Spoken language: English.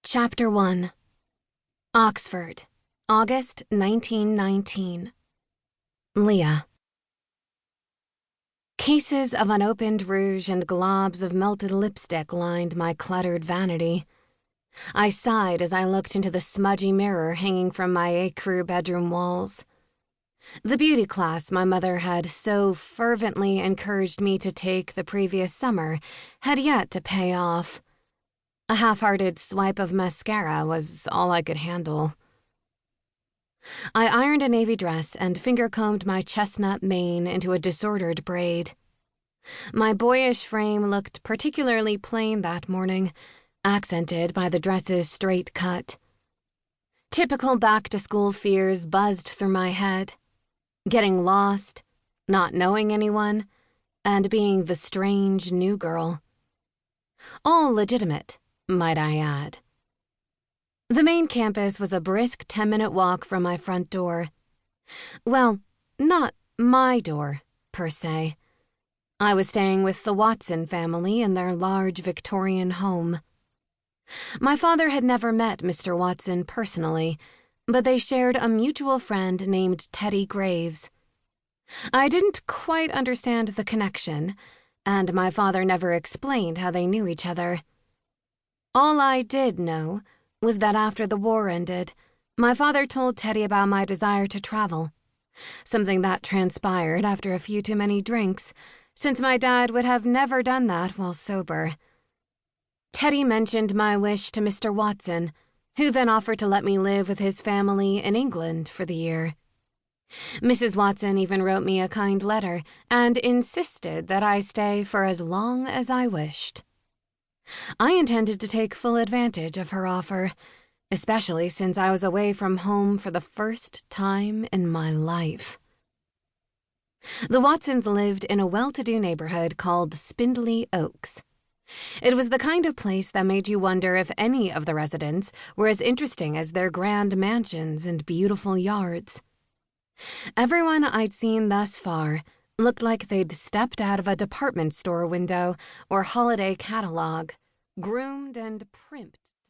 Chapter 1. Oxford, August 1919. Leah. Cases of unopened rouge and globs of melted lipstick lined my cluttered vanity. I sighed as I looked into the smudgy mirror hanging from my ecru bedroom walls. The beauty class my mother had so fervently encouraged me to take the previous summer had yet to pay off. A half-hearted swipe of mascara was all I could handle. I ironed a navy dress and finger-combed my chestnut mane into a disordered braid. My boyish frame looked particularly plain that morning, accented by the dress's straight cut. Typical back-to-school fears buzzed through my head. Getting lost, not knowing anyone, and being the strange new girl. All legitimate, might I add. The main campus was a brisk 10-minute walk from my front door. Well, not my door, per se. I was staying with the Watson family in their large Victorian home. My father had never met Mr. Watson personally, but they shared a mutual friend named Teddy Graves. I didn't quite understand the connection, and my father never explained how they knew each other. All I did know was that after the war ended, my father told Teddy about my desire to travel, something that transpired after a few too many drinks, since my dad would have never done that while sober. Teddy mentioned my wish to Mr. Watson, who then offered to let me live with his family in England for the year. Mrs. Watson even wrote me a kind letter and insisted that I stay for as long as I wished. I intended to take full advantage of her offer, especially since I was away from home for the first time in my life. The Watsons lived in a well-to-do neighborhood called Spindley Oaks. It was the kind of place that made you wonder if any of the residents were as interesting as their grand mansions and beautiful yards. Everyone I'd seen thus far looked like they'd stepped out of a department store window or holiday catalog, groomed and primped